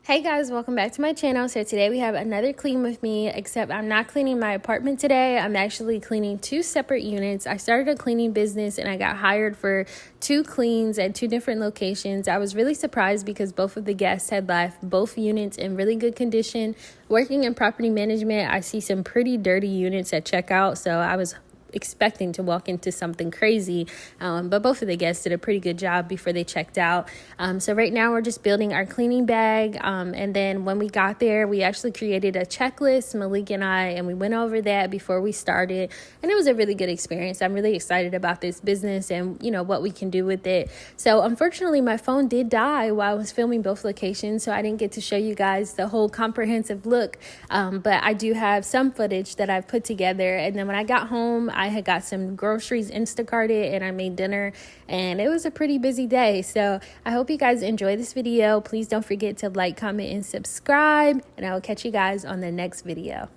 Hey guys, welcome back to my channel. So today we have another clean with me, except I'm not cleaning my apartment today. I'm actually cleaning two separate units. I started a cleaning business and I got hired for 2 cleans at 2 different locations. I was really surprised because both of the guests had left both units in really good condition. Working in property management, I see some pretty dirty units at checkout, so I was expecting to walk into something crazy, but both of the guests did a pretty good job before they checked out. So right now we're just building our cleaning bag, and then when we got there, we actually created a checklist, Malik and we went over that before we started, and it was a really good experience. I'm really excited about this business and what we can do with it. So unfortunately my phone did die while I was filming both locations, so I didn't get to show you guys the whole comprehensive look, but I do have some footage that I've put together. And then when I got home, I had got some groceries Instacarted and I made dinner, and it was a pretty busy day. So I hope you guys enjoy this video. Please don't forget to like, comment, and subscribe, and I will catch you guys on the next video.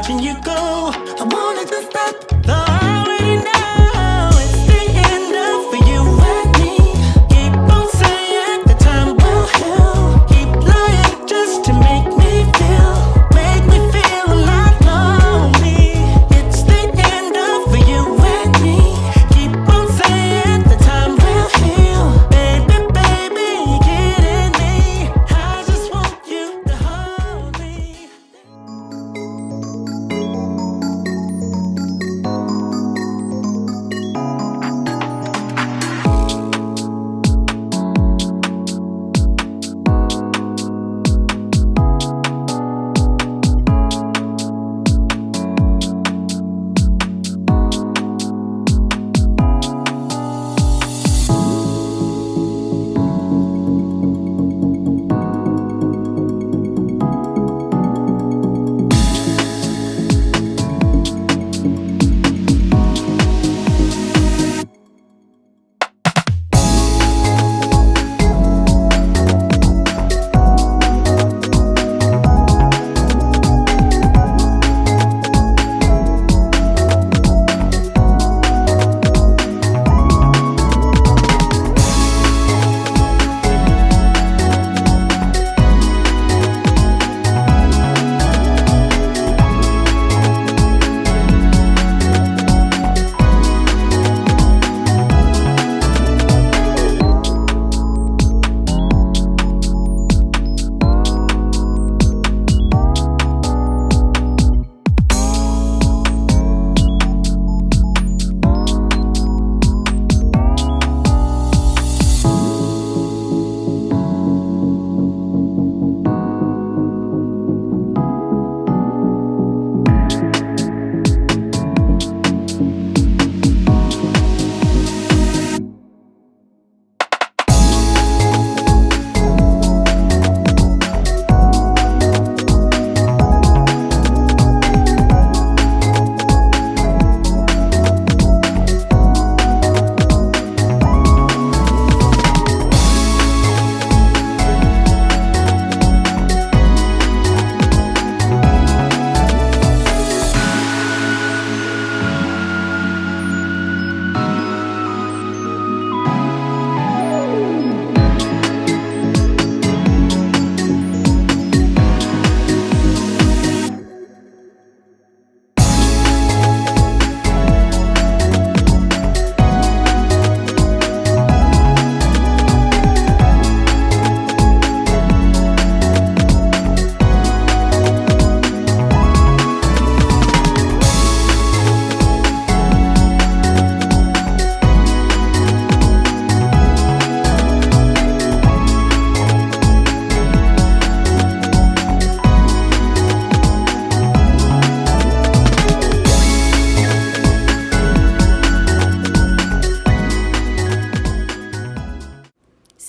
watching you go. I wanted to stop, though I already know it's the end of for you and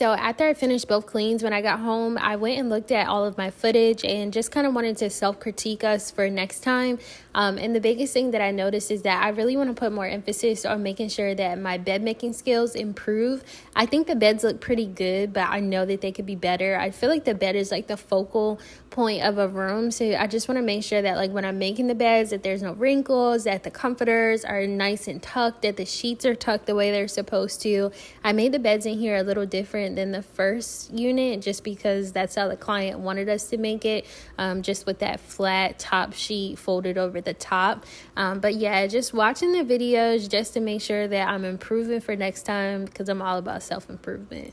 So after I finished both cleans, when I got home, I went and looked at all of my footage and just kind of wanted to self-critique us for next time. And the biggest thing that I noticed is that I really want to put more emphasis on making sure that my bed making skills improve. I think the beds look pretty good, but I know that they could be better. I feel like the bed is like the focal point of a room, so I just want to make sure that like when I'm making the beds, that there's no wrinkles, that the comforters are nice and tucked, that the sheets are tucked the way they're supposed to. I made the beds in here a little different than the first unit just because that's how the client wanted us to make it, just with that flat top sheet folded over the top. But yeah, just watching the videos just to make sure that I'm improving for next time, because I'm all about self-improvement.